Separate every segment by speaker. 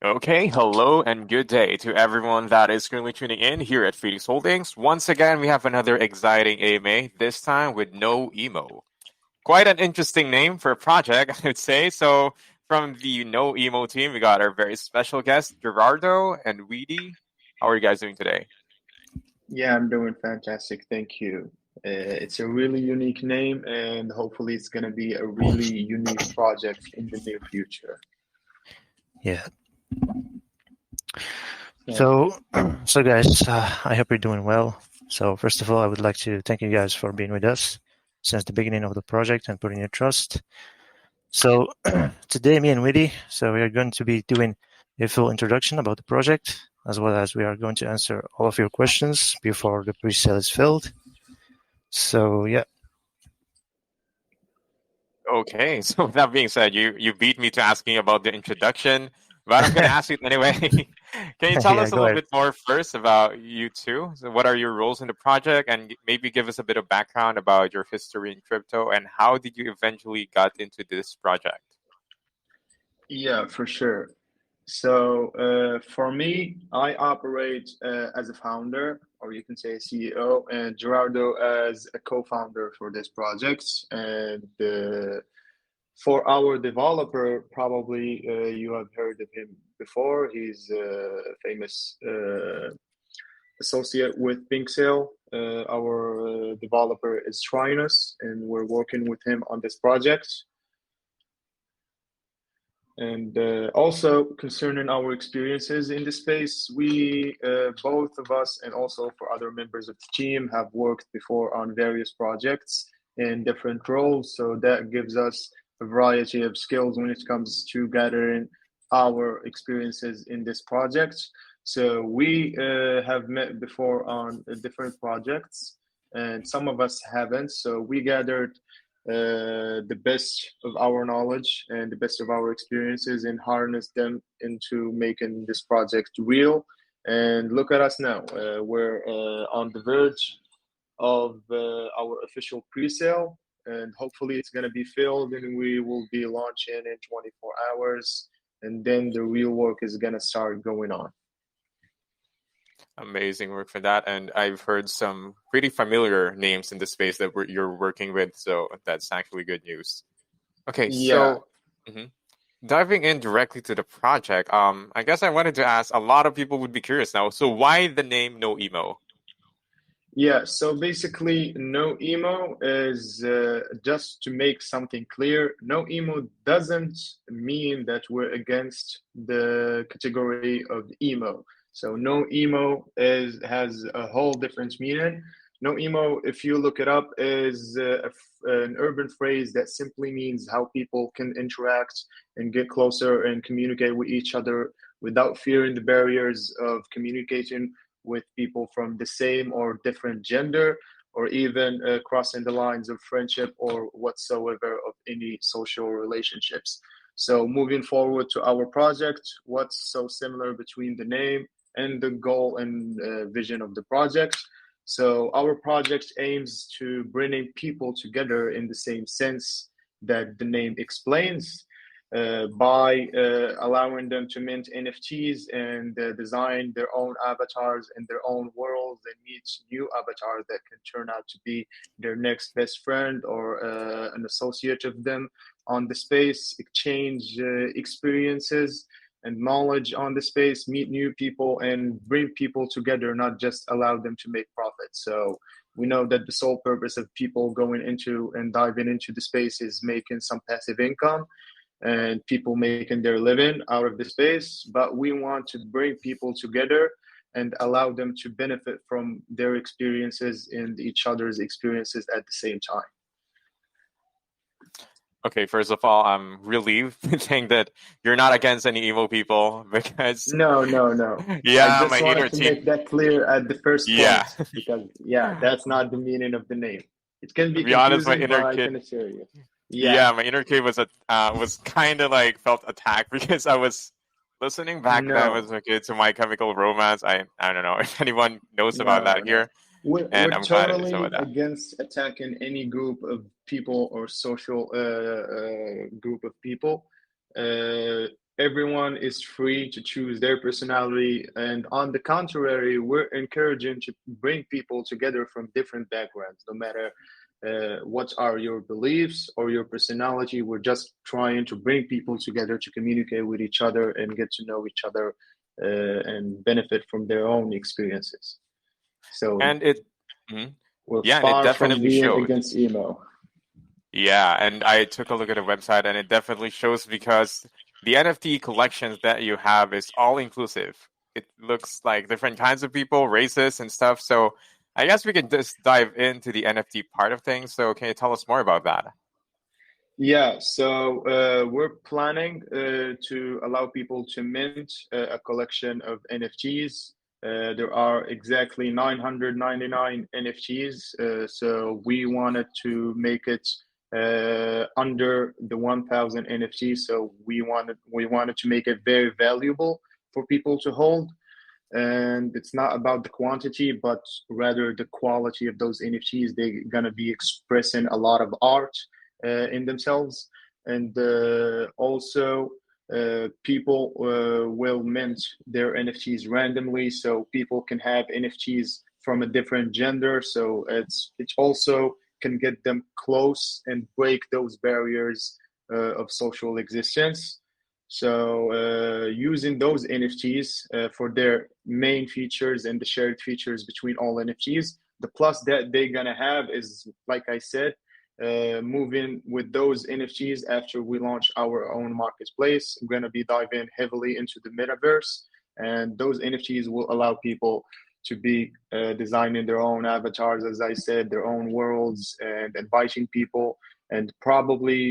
Speaker 1: Okay, hello and good day to everyone that is currently tuning in here at Phoenix Holdings. Once again, we have another exciting AMA, this time with No Emo. Quite an interesting name for a project, I would say. So, from the No Emo team, we got our very special guests, Gerardo and Weedy. How are you guys doing today?
Speaker 2: Yeah, I'm doing fantastic. Thank you. It's a really unique name, and hopefully, it's going to be a really unique project in the near future.
Speaker 3: Yeah.
Speaker 2: Yeah,
Speaker 3: So, so guys, I hope you're doing well. So, first of all, I would like to thank you guys for being with us since the beginning of the project and putting your trust. So, today, me and Witty, so we are going to be doing a full introduction about the project, as well as we are going to answer all of your questions before the pre-sale is filled. So, yeah.
Speaker 1: Okay, so with that being said, you beat me to asking about the introduction, but I'm gonna ask you anyway. Can you tell
Speaker 3: Yeah,
Speaker 1: us a
Speaker 3: go
Speaker 1: little
Speaker 3: ahead.
Speaker 1: bit more first about you two? So what are your roles in the project, and maybe give us a bit of background about your history in crypto and how did you eventually got into this project?
Speaker 2: yeah, for sure. So, for me, I operate as a founder, or you can say CEO, and Gerardo as a co-founder for this project. And for our developer, probably you have heard of him before. He's a famous associate with Pink Sale. Our developer is Trinus, and we're working with him on this project. And also concerning our experiences in the space, we both of us and also for other members of the team have worked before on various projects in different roles. So that gives us a variety of skills when it comes to gathering our experiences in this project. So we have met before on different projects, and some of us haven't. So we gathered the best of our knowledge and the best of our experiences and harness them into making this project real. And look at us now. We're on the verge of our official pre-sale, and hopefully it's going to be filled and we will be launching in 24 hours. And then the real work is going to start going on.
Speaker 1: Amazing work for that, and I've heard some pretty familiar names in the space that you're working with, so that's actually good news. Okay,
Speaker 2: Yeah,
Speaker 1: so mhm. Diving in directly to the project, I guess I wanted to ask. A lot of people would be curious now. So why the name No Emo?
Speaker 2: Yeah, so basically, no emo is just to make something clear. No emo doesn't mean that we're against the category of emo. So no emo is has a whole different meaning. No emo, if you look it up, is an urban phrase that simply means how people can interact and get closer and communicate with each other without fearing the barriers of communication with people from the same or different gender, or even crossing the lines of friendship or whatsoever of any social relationships. So, moving forward to our project, what's so similar between the name and the goal and vision of the project? So, our project aims to bringing people together in the same sense that the name explains, by allowing them to mint NFTs and design their own avatars in their own worlds and meet new avatars that can turn out to be their next best friend or an associate of them on the space, exchange experiences and knowledge on the space, meet new people, and bring people together, not just allow them to make profit. So we know that the sole purpose of people going into and diving into the space is making some passive income and people making their living out of the space, but we want to bring people together and allow them to benefit from their experiences and each other's experiences at the same time.
Speaker 1: Okay, first of all, I'm relieved saying that you're not against any emo people because,
Speaker 2: No, no, no. I
Speaker 1: yeah, my
Speaker 2: just
Speaker 1: inner
Speaker 2: wanted to
Speaker 1: team.
Speaker 2: make that clear at the first
Speaker 1: Yeah,
Speaker 2: point because, yeah, that's not the meaning of the name. It can
Speaker 1: to
Speaker 2: be
Speaker 1: be honest, my
Speaker 2: confusing, but
Speaker 1: inner
Speaker 2: I
Speaker 1: kid.
Speaker 2: can assure you. Yeah,
Speaker 1: Yeah, my inner kid was kind of like felt attacked because I was listening back then
Speaker 2: no,
Speaker 1: as a kid to My Chemical Romance. I don't know if anyone knows about
Speaker 2: no,
Speaker 1: that
Speaker 2: no.
Speaker 1: here, and
Speaker 2: We're
Speaker 1: I'm glad it is about
Speaker 2: totally
Speaker 1: that.
Speaker 2: against attacking any group of people or social group of people. everyone is free to choose their personality. And on the contrary, we're encouraging to bring people together from different backgrounds, no matter what are your beliefs or your personality. We're just trying to bring people together to communicate with each other and get to know each other and benefit from their own experiences. So
Speaker 1: And it, mhm.
Speaker 2: we're
Speaker 1: Yeah, and it
Speaker 2: far from
Speaker 1: definitely
Speaker 2: being
Speaker 1: shows.
Speaker 2: against emo.
Speaker 1: Yeah, and I took a look at the website, and it definitely shows because the NFT collections that you have is all inclusive. It looks like different kinds of people, races, and stuff. So I guess we can just dive into the NFT part of things. So can you tell us more about that?
Speaker 2: Yeah, so we're planning to allow people to mint a collection of NFTs. There are exactly 999 NFTs, so we wanted to make it under the 1,000 NFTs. So we wanted to make it very valuable for people to hold. And it's not about the quantity, but rather the quality of those NFTs. They're gonna be expressing a lot of art in themselves, and also people will mint their NFTs randomly, so people can have NFTs from a different gender. So it also can get them close and break those barriers of social existence. So using those NFTs for their main features and the shared features between all NFTs, the plus that they're gonna have is, like I said, moving with those NFTs after we launch our own marketplace. We're gonna be diving heavily into the metaverse, and those NFTs will allow people to be designing their own avatars, as I said, their own worlds, and inviting people. And probably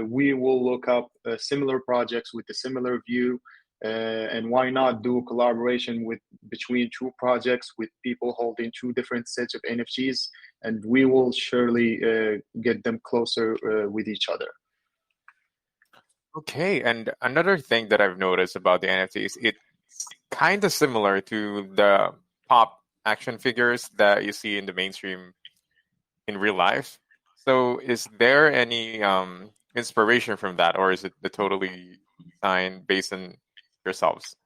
Speaker 2: we will look up similar projects with a similar view. And why not do a collaboration with between two projects with people holding two different sets of NFTs, and we will surely get them closer with each other.
Speaker 1: Okay, and another thing that I've noticed about the NFTs, it's kind of similar to the pop action figures that you see in the mainstream in real life. So is there any inspiration from that, or is it the totally design based on yourselves?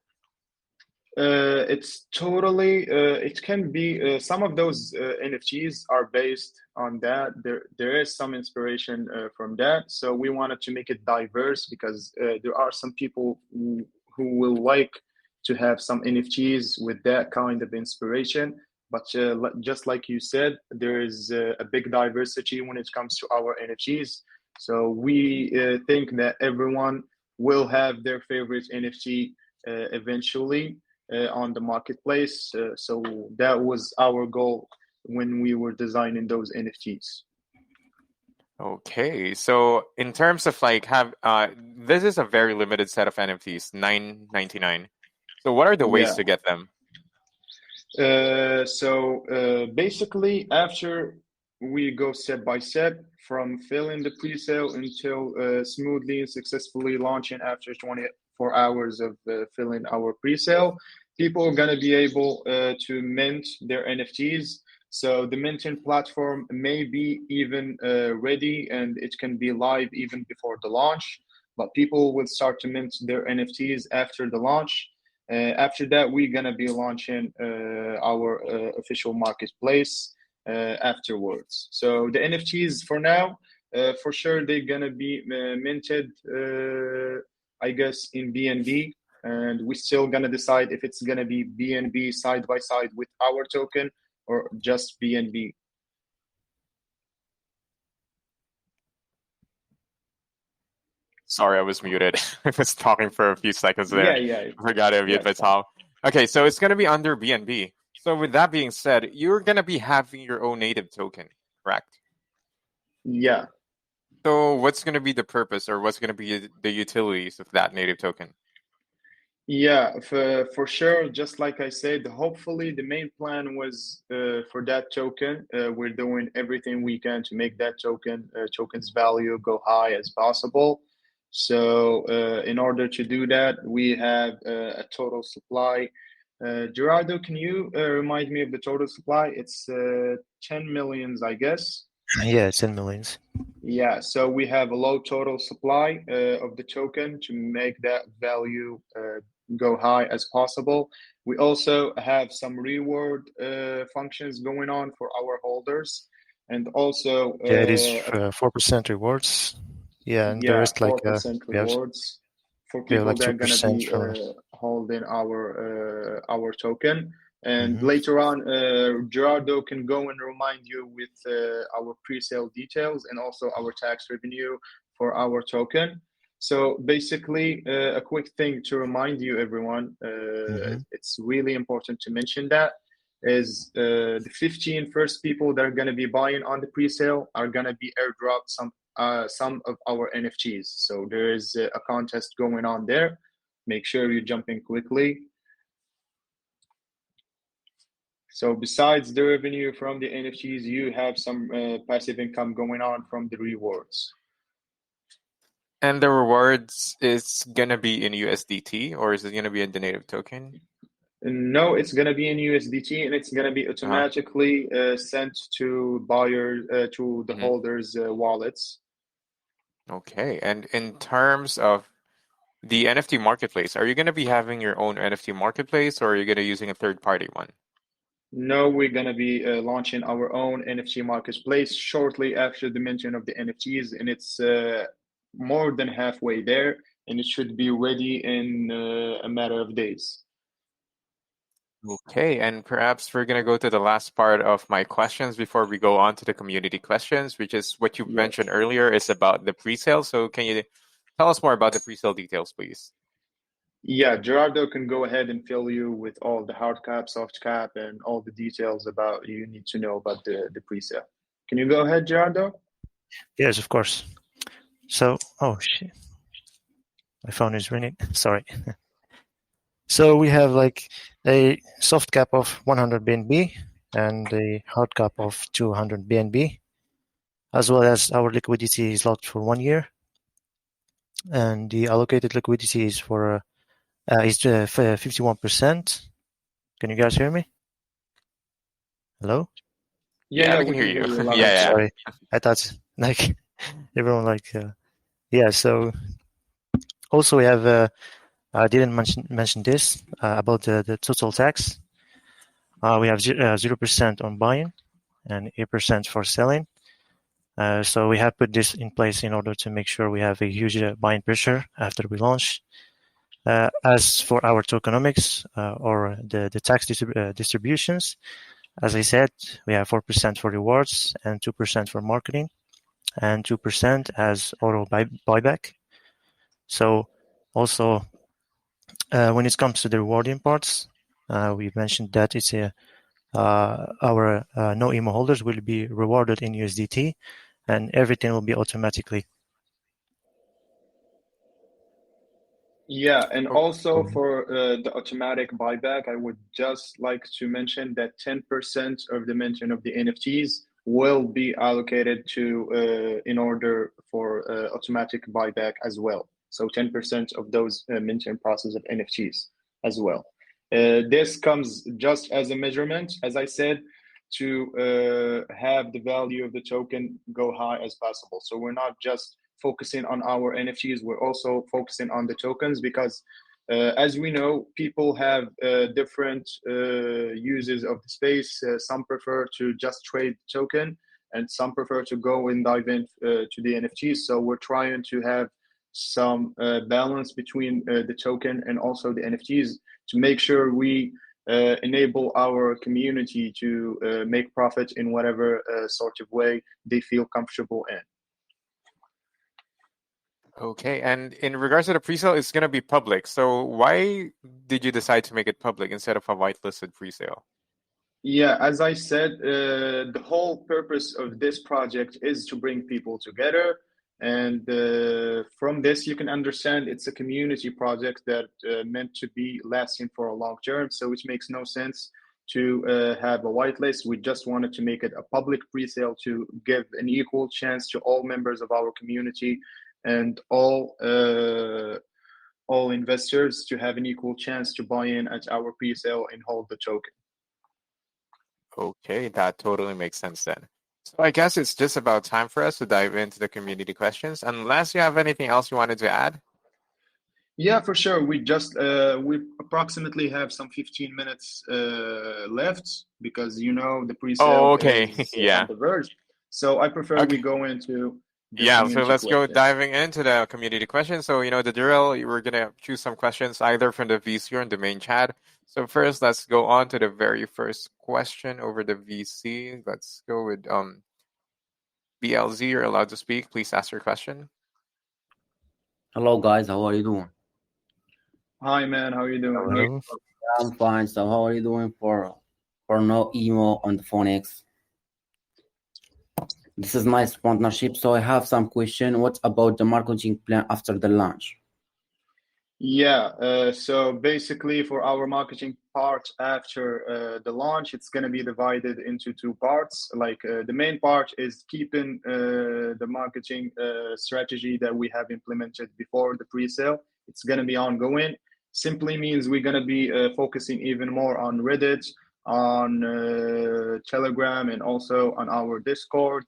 Speaker 2: It's totally. It can be. Some of those NFTs are based on that. There is some inspiration from that. So we wanted to make it diverse because there are some people who will like to have some NFTs with that kind of inspiration. But just like you said, there is a big diversity when it comes to our NFTs. So we think that everyone will have their favorite NFT eventually on the marketplace. So that was our goal when we were designing those NFTs.
Speaker 1: Okay, so in terms of like have this is a very limited set of NFTs, 9.99. So what are the ways
Speaker 2: Yeah.
Speaker 1: to get them?
Speaker 2: So basically, after we go step by step from filling the pre-sale until smoothly and successfully launching after 24 hours of filling our pre-sale, people are going to be able to mint their NFTs. So the minting platform may be even ready and it can be live even before the launch, but people will start to mint their NFTs after the launch. After that, we're gonna be launching our official marketplace afterwards. So the NFTs for now, for sure, they're gonna be minted, I guess, in BNB, and we're still gonna decide if it's gonna be BNB side by side with our token or just BNB.
Speaker 1: Sorry, I was muted. I was talking for a few seconds there.
Speaker 2: Yeah, yeah,
Speaker 1: I forgot to
Speaker 2: yeah,
Speaker 1: mute
Speaker 2: it's fine.
Speaker 1: myself. Okay, so it's going to be under BNB. So with that being said, you're going to be having your own native token, correct?
Speaker 2: Yeah.
Speaker 1: So what's going to be the purpose or what's going to be the utilities of that native token?
Speaker 2: Yeah, for sure. Just like I said, hopefully the main plan was for that token. We're doing everything we can to make that token's value go high as possible. So in order to do that, we have a total supply. Gerardo, can you remind me of the total supply? It's 10 millions, I guess.
Speaker 3: Yeah, it's in millions.
Speaker 2: Yeah, so we have a low total supply of the token to make that value go high as possible. We also have some reward functions going on for our holders, and also
Speaker 3: Yeah, it is 4% rewards. Yeah, and the
Speaker 2: yeah,
Speaker 3: rest, like
Speaker 2: 4%
Speaker 3: we have
Speaker 2: rewards for
Speaker 3: we have
Speaker 2: people
Speaker 3: like
Speaker 2: that are gonna
Speaker 3: 2%
Speaker 2: be
Speaker 3: for.
Speaker 2: holding our token. And
Speaker 3: Hmm.
Speaker 2: later on, Gerardo can go and remind you with our pre-sale details and also our tax revenue for our token. So basically, a quick thing to remind you, everyone,
Speaker 3: Hmm.
Speaker 2: it's really important to mention that is the 15 first people that are going to be buying on the pre-sale are going to be airdropped some of our NFTs. So there is a contest going on there. Make sure you jump in quickly. So besides the revenue from the NFTs, you have some passive income going on from the rewards.
Speaker 1: And the rewards is gonna be in USDT, or is it gonna be in the native token?
Speaker 2: No, it's going to be in USDT and it's going to be
Speaker 1: Uh-huh.
Speaker 2: automatically sent to buyers, to the
Speaker 1: Hmm.
Speaker 2: holders' wallets.
Speaker 1: Okay. And in terms of the NFT marketplace, are you gonna be having your own NFT marketplace, or are you gonna using a third party one?
Speaker 2: No, we're going to be launching our own NFT marketplace shortly after the mention of the NFTs, and it's more than halfway there, and it should be ready in a matter of days.
Speaker 1: Okay, and perhaps we're gonna go to the last part of my questions before we go on to the community questions, which is what you mentioned
Speaker 2: Yes.
Speaker 1: earlier is about the pre-sale. So can you tell us more about the pre-sale details, please?
Speaker 2: Yeah, Gerardo can go ahead and fill you with all the hard cap, soft cap, and all the details about you need to know about the pre-sale. Can you go ahead, Gerardo?
Speaker 3: Yes, of course. So, oh shit, my phone is ringing. Sorry. So we have like a soft cap of 100 BNB and a hard cap of 200 BNB, as well as our liquidity is locked for 1 year, and the allocated liquidity is for 51%. Can you guys hear me? Hello?
Speaker 2: Yeah,
Speaker 1: Yeah,
Speaker 2: yeah,
Speaker 1: we can
Speaker 2: we
Speaker 1: hear
Speaker 2: can
Speaker 1: you.
Speaker 2: hear you loud
Speaker 1: Yeah,
Speaker 2: and
Speaker 1: yeah.
Speaker 2: clear.
Speaker 3: Sorry, I thought like everyone like yeah. So also we have I didn't mention this about the total tax. We have 0% on buying and 8% for selling. So we have put this in place in order to make sure we have a huge buying pressure after we launch. As for our tokenomics or the tax distributions, as I said, we have 4% for rewards and 2% for marketing and 2% as auto buyback. So also when it comes to the rewarding parts, we mentioned that it's our no emo holders will be rewarded in USDT, and everything will be automatically.
Speaker 2: Yeah, and also
Speaker 1: Okay.
Speaker 2: for the automatic buyback, I would just like to mention that 10% of the mention of the NFTs will be allocated to in order for automatic buyback as well. So 10% of those mentioned process of NFTs as well. This comes just as a measurement, as I said, to have the value of the token go high as possible. So we're not just focusing on our NFTs, we're also focusing on the tokens because, as we know, people have different uses of the space. Some prefer to just trade token, and some prefer to go and dive in to the NFTs. So we're trying to have some balance between the token and also the NFTs to make sure we enable our community to make profit in whatever sort of way they feel comfortable in.
Speaker 1: Okay, and in regards to the pre-sale, it's gonna be public. So why did you decide to make it public instead of a whitelisted pre-sale?
Speaker 2: Yeah, as I said, the whole purpose of this project is to bring people together. And from this, you can understand it's a community project that meant to be lasting for a long term. So it makes no sense to have a whitelist. We just wanted to make it a public pre-sale to give an equal chance to all members of our community and all investors to have an equal chance to buy in at our pre-sale and hold the token.
Speaker 1: Okay, that totally makes sense then. So I guess it's just about time for us to dive into the community questions. Unless you have anything else you wanted to add.
Speaker 2: Yeah, for sure. We approximately have some 15 minutes left because the
Speaker 1: Oh,
Speaker 2: pre-sale
Speaker 1: okay.
Speaker 2: is on
Speaker 1: Yeah.
Speaker 2: the verge. So I prefer we
Speaker 1: Okay.
Speaker 2: go into the
Speaker 1: Yeah, so
Speaker 2: community
Speaker 1: let's go
Speaker 2: questions.
Speaker 1: diving into the community questions. So, the drill, we're gonna choose some questions either from the VC or in the main chat. So first, let's go on to the very first question over the VC. Let's go with BLZ. You're allowed to speak. Please ask your question.
Speaker 4: Hello guys, how are you doing?
Speaker 2: Hi, man. How are you doing?
Speaker 3: Hello.
Speaker 4: I'm fine. So how are you doing for no emo on the Phoenix? This is nice partnership. So I have some question. What about the marketing plan after the launch?
Speaker 2: Yeah, so basically for our marketing part after the launch, it's going to be divided into two parts. Like the main part is keeping the marketing strategy that we have implemented before the pre-sale. It's going to be ongoing. Simply means we're going to be focusing even more on Reddit, on Telegram, and also on our Discord,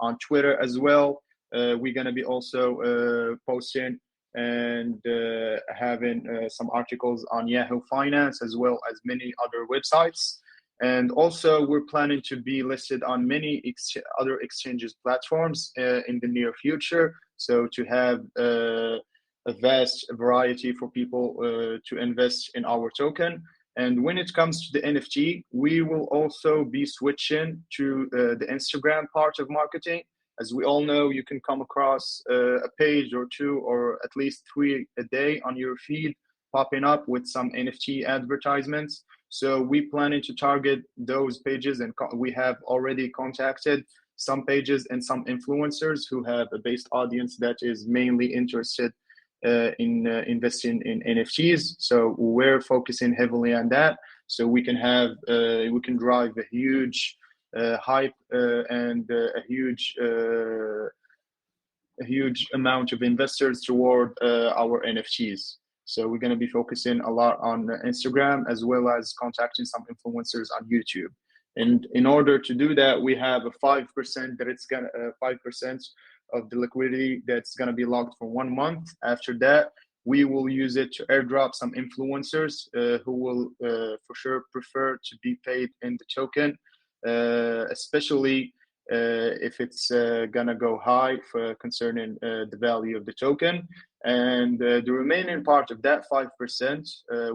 Speaker 2: on Twitter as well. We're going to be also posting and having some articles on Yahoo Finance as well as many other websites. And also, we're planning to be listed on many other exchanges platforms in the near future. So to have a vast variety for people to invest in our token. And when it comes to the NFT, we will also be switching to the Instagram part of marketing. As we all know, you can come across a page or two or at least three a day on your feed popping up with some NFT advertisements. So we planning to target those pages, and we have already contacted some pages and some influencers who have a based audience that is mainly interested in investing in NFTs. So we're focusing heavily on that, so we can drive a huge hype and a huge amount of investors toward our NFTs. So we're going to be focusing a lot on Instagram as well as contacting some influencers on YouTube. And in order to do that, we have a 5% that it's gonna 5% of the liquidity that's gonna be locked for 1 month. After that, we will use it to airdrop some influencers who will for sure prefer to be paid in the token, especially if it's gonna go high for concerning the value of the token. And the remaining part of that 5%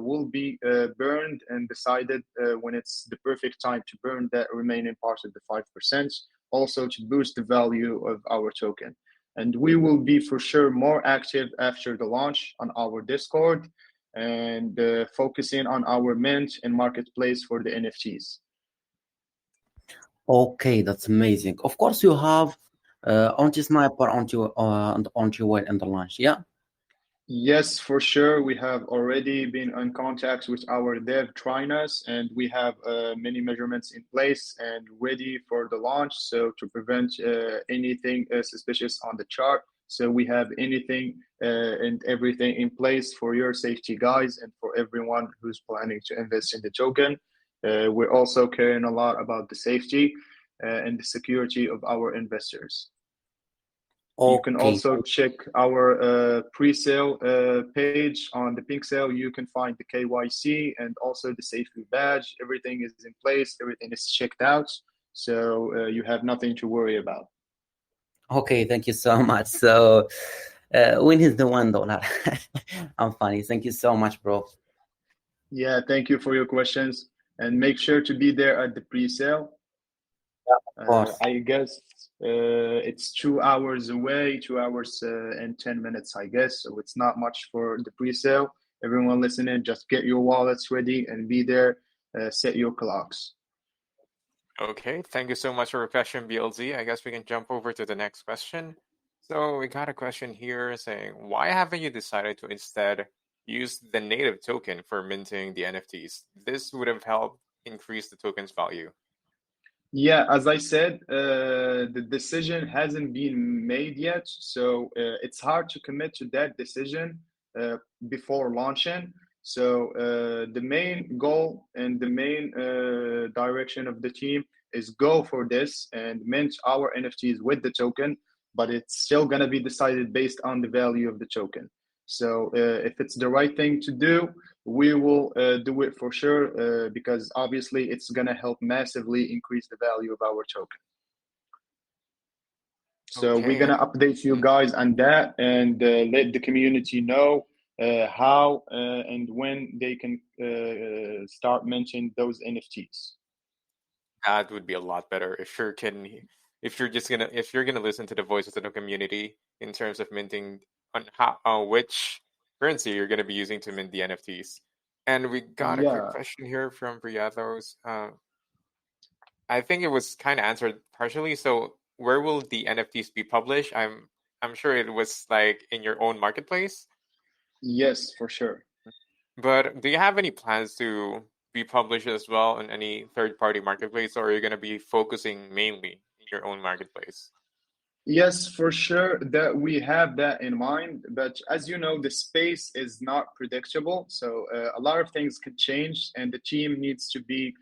Speaker 2: will be burned and decided when it's the perfect time to burn that remaining part of the 5%, also to boost the value of our token. And we will be for sure more active after the launch on our Discord and focusing on our mint and marketplace for the NFTs.
Speaker 4: Okay, that's amazing. Of course, you have anti-sniper, anti-whale in the launch. Yeah.
Speaker 2: Yes, for sure. We have already been in contact with our dev Trinas, and we have many measurements in place and ready for the launch. So to prevent anything suspicious on the chart. So we have anything and everything in place for your safety, guys, and for everyone who's planning to invest in the token. We're also caring a lot about the safety and the security of our investors. You can
Speaker 4: Okay.
Speaker 2: also check our pre-sale page on the pink sale. You can find the KYC and also the safety badge. Everything is in place. Everything is checked out. So you have nothing to worry about.
Speaker 4: Okay, thank you so much. So when is the $1? I'm funny. Thank you so much, bro.
Speaker 2: Yeah, thank you for your questions. And make sure to be there at the pre-sale.
Speaker 4: Of course.
Speaker 2: I guess it's 2 hours away, 2 hours and 10 minutes, I guess. So it's not much for the pre-sale. Everyone listening, just get your wallets ready and be there. Set your clocks.
Speaker 1: Okay, thank you so much for your question, BLZ. I guess we can jump over to the next question. So we got a question here saying, why haven't you decided to instead use the native token for minting the NFTs? This would have helped increase the token's value.
Speaker 2: Yeah, as I said, the decision hasn't been made yet, so it's hard to commit to that decision before launching. So the main goal and the main direction of the team is go for this and mint our NFTs with the token, but it's still going to be decided based on the value of the token. So if it's the right thing to do, we will do it for sure, because obviously it's going to help massively increase the value of our token. So we're going to update you guys on that and let the community know how and when they can start minting those NFTs.
Speaker 1: That would be a lot better if you're gonna listen to the voices of the community in terms of minting on how which currency you're gonna be using to mint the NFTs. And we got a quick question here from Briathos. I think it was kind of answered partially. So where will the NFTs be published? I'm sure it was like in your own marketplace.
Speaker 2: Yes, for sure.
Speaker 1: But do you have any plans to be published as well in any third-party marketplace, or are you going to be focusing mainly in your own marketplace?
Speaker 2: Yes, for sure that we have that in mind. But as you know, the space is not predictable. So a lot of things could change, and the team needs to be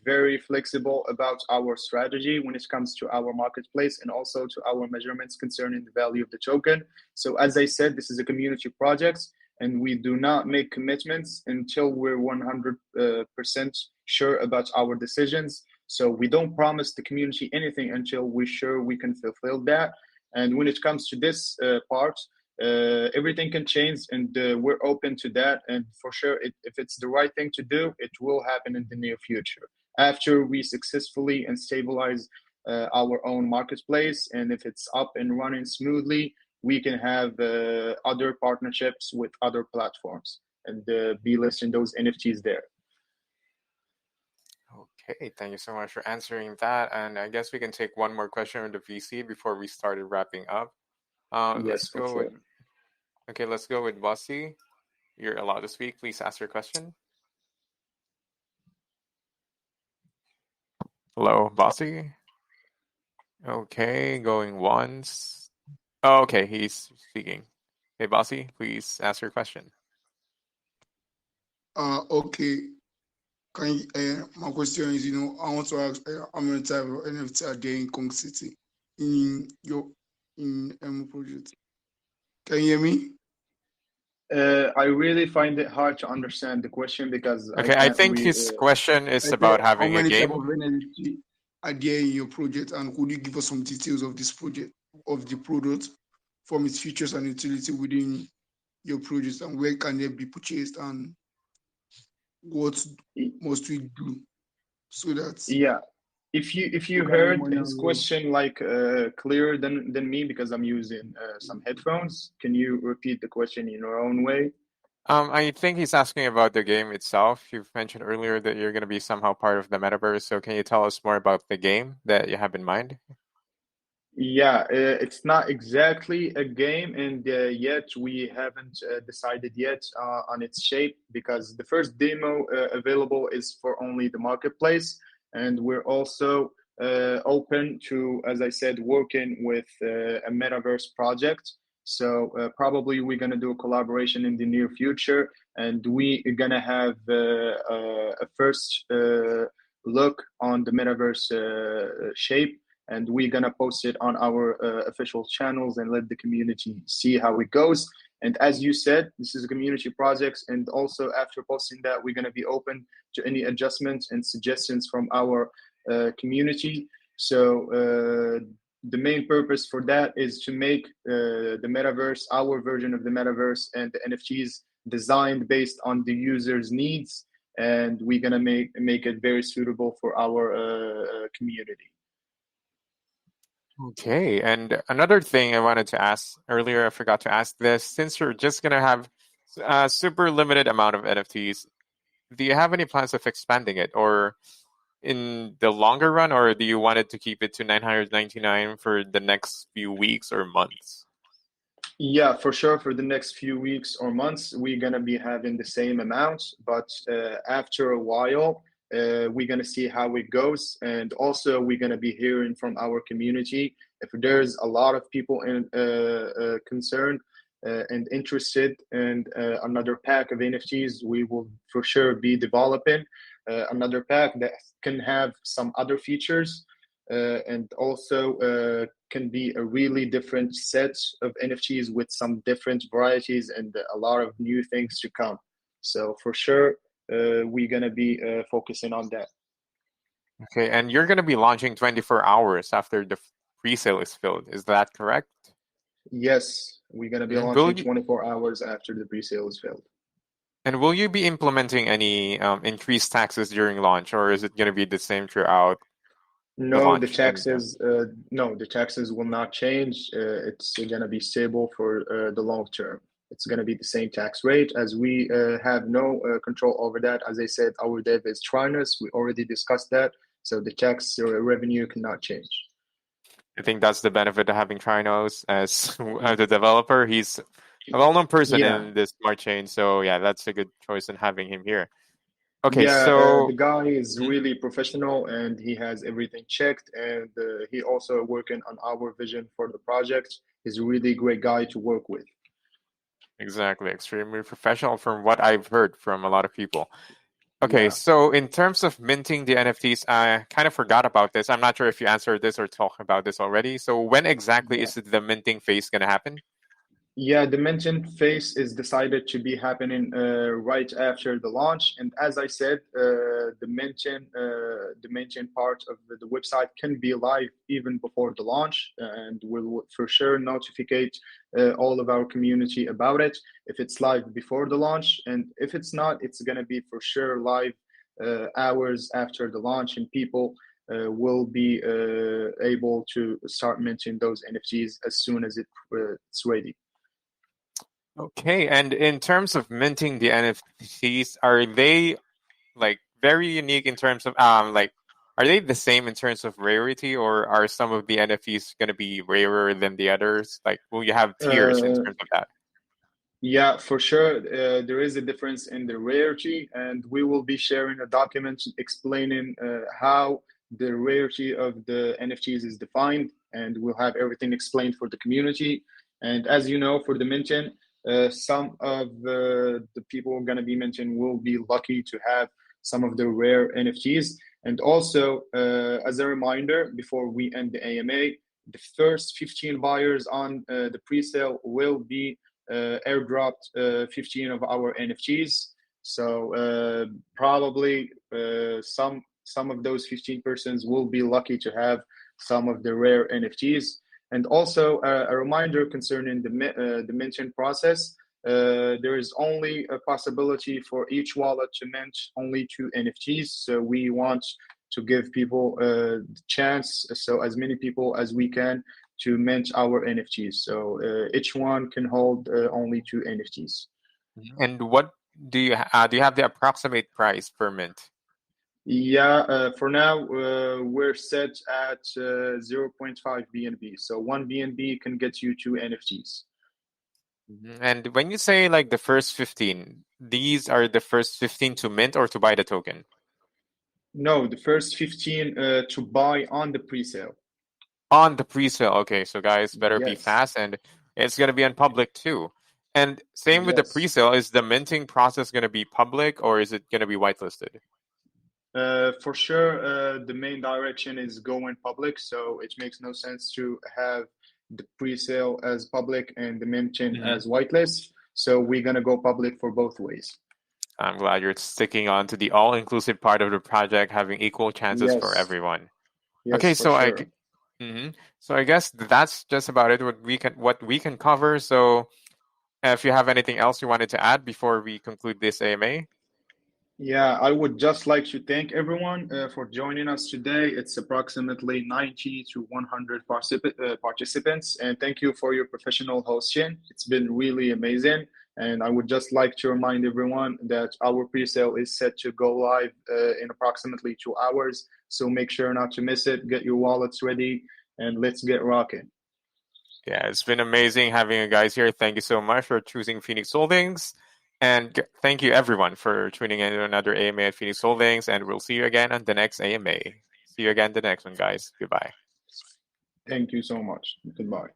Speaker 2: very flexible about our strategy when it comes to our marketplace and also to our measurements concerning the value of the token. So as I said, this is a community project, and we do not make commitments until we're 100% sure about our decisions. So we don't promise the community anything until we're sure we can fulfill that. And when it comes to this part, everything can change, and we're open to that. And for sure, if it's the right thing to do, it will happen in the near future after we successfully and stabilize our own marketplace. And if it's up and running smoothly, we can have other partnerships with other platforms and be listing those NFTs there.
Speaker 1: Okay, thank you so much for answering that. And I guess we can take one more question on the VC before we started wrapping up.
Speaker 2: Yes, for sure.
Speaker 1: Let's go with Bossy. You're allowed to speak. Please ask your question. Hello, Bossy. Okay, going once. Oh, okay, he's speaking. Hey, Bossy, please ask your question.
Speaker 5: Okay. My question is, I want to ask how many types of NFT are there in Kong City in Emo project? Can you hear me?
Speaker 2: I really find it hard to understand the question because
Speaker 1: I think his question is about having a game.
Speaker 5: How many types of NFT are there in your project, and could you give us some details of this project, of the product, from its features and utility within your project, and where can they be purchased, and what must we do so that?
Speaker 2: Yeah, if you heard his question clearer than me, because I'm using some headphones, can you repeat the question in your own way?
Speaker 1: I think he's asking about the game itself. You've mentioned earlier that you're going to be somehow part of the metaverse. So can you tell us more about the game that you have in mind?
Speaker 2: Yeah, it's not exactly a game, and yet we haven't decided yet on its shape, because the first demo available is for only the marketplace, and we're also open to, as I said, working with a metaverse project. So probably we're going to do a collaboration in the near future, and we're going to have a first look on the metaverse shape, and we're going to post it on our official channels and let the community see how it goes. And as you said, this is a community project, and also after posting that, we're going to be open to any adjustments and suggestions from our community. So the main purpose for that is to make the metaverse, our version of the metaverse, and the NFTs designed based on the user's needs, and we're going to make it very suitable for our community.
Speaker 1: Okay, and another thing I wanted to ask earlier, I forgot to ask this. Since you're just going to have a super limited amount of NFTs, do you have any plans of expanding it, or in the longer run, or do you want it to keep it to 999 for the next few weeks or months?
Speaker 2: Yeah, for sure. For the next few weeks or months, we're going to be having the same amount, but after a while, we're going to see how it goes. And also, we're going to be hearing from our community. If there's a lot of people concerned and interested in another pack of NFTs, we will for sure be developing. another pack that can have some other features, and also can be a really different set of NFTs with some different varieties and a lot of new things to come. So for sure, we're gonna be focusing on that.
Speaker 1: Okay, and you're going to be launching 24 hours after the pre-sale is filled. Is that correct?
Speaker 2: Yes, we're gonna be
Speaker 1: And will
Speaker 2: launching
Speaker 1: you
Speaker 2: 24 hours after the pre-sale is filled.
Speaker 1: and will you be implementing any increased taxes during launch, or is it going to be the same throughout the
Speaker 2: No,
Speaker 1: launch?
Speaker 2: the taxes will not change. It's gonna be stable for the long term. It's gonna be the same tax rate as we have no control over that. As I said, our dev is Trinus. We already discussed that, so the tax revenue cannot change.
Speaker 1: I think that's the benefit of having Trinos as the developer. He's a well-known person
Speaker 2: Yeah,
Speaker 1: in this smart chain, so yeah, that's a good choice in having him here. Okay,
Speaker 2: yeah, the
Speaker 1: so
Speaker 2: guy is
Speaker 1: Mhm.
Speaker 2: really professional and he has everything checked, and he also working on our vision for the project. He's a really great guy to work with.
Speaker 1: Exactly, extremely professional from what I've heard from a lot of people. Okay,
Speaker 2: Yeah,
Speaker 1: so in terms of minting the NFTs, I kind of forgot about this. I'm not sure if you answered this or talked about this already. So when exactly
Speaker 2: yeah.
Speaker 1: is the minting phase going to happen?
Speaker 2: Yeah, the mentioned phase is decided to be happening right after the launch, and as I said, the mention part of the website can be live even before the launch, and we'll for sure notificate all of our community about it if it's live before the launch, and if it's not, it's gonna be for sure live hours after the launch, and people will be able to start minting those NFTs as soon as it's ready.
Speaker 1: Okay, and in terms of minting the NFTs, are they like very unique in terms of like are they the same in terms of rarity, or are some of the NFTs going to be rarer than the others? Like will you have tiers in
Speaker 2: Uh,
Speaker 1: terms of that?
Speaker 2: Yeah, for sure. There is a difference in the rarity, and we will be sharing a document explaining how the rarity of the NFTs is defined, and we'll have everything explained for the community. And as you know, for the mention, some of the people going to be mentioned will be lucky to have some of the rare NFTs. And also, as a reminder, before we end the AMA, the first 15 buyers on the pre-sale will be airdropped 15 of our NFTs. So probably some of those 15 persons will be lucky to have some of the rare NFTs. And also a reminder concerning the minting process. There is only a possibility for each wallet to mint only 2 NFTs. So we want to give people the chance, so as many people as we can, to mint our NFTs. So each one can hold only 2 NFTs.
Speaker 1: And what do you have the approximate price per mint?
Speaker 2: Yeah, for now we're set at 0.5 BNB. So 1 BNB can get you 2 NFTs.
Speaker 1: And when you say like the first 15, these are the first 15 to mint or to buy the token?
Speaker 2: No, the first 15 to buy on the pre-sale.
Speaker 1: On the pre-sale. Okay, so guys better be
Speaker 2: Yes,
Speaker 1: fast, and it's going to be on public too. And same with the
Speaker 2: yes.
Speaker 1: pre-sale, is the minting process going to be public or is it going to be whitelisted?
Speaker 2: For sure, the main direction is going public, so it makes no sense to have the pre-sale as public and the mention
Speaker 1: Mhm.
Speaker 2: as whitelist. So we're gonna go public for both ways.
Speaker 1: I'm glad you're sticking on to the all-inclusive part of the project, having equal chances for
Speaker 2: Yes,
Speaker 1: everyone.
Speaker 2: yes,
Speaker 1: Okay,
Speaker 2: for sure.
Speaker 1: so I guess that's just about it. What we can cover. So if you have anything else you wanted to add before we conclude this AMA.
Speaker 2: Yeah, I would just like to thank everyone for joining us today. It's approximately 90 to 100 participants, and thank you for your professional hosting. It's been really amazing. And I would just like to remind everyone that our pre-sale is set to go live in approximately 2 hours. So make sure not to miss it. Get your wallets ready, and let's get rocking.
Speaker 1: Yeah, it's been amazing having you guys here. Thank you so much for choosing Phoenix Holdings. And thank you everyone for tuning in to another AMA at Phoenix Holdings. And we'll see you again on the next AMA. See you again the next one, guys. Goodbye.
Speaker 2: Thank you so much. Goodbye.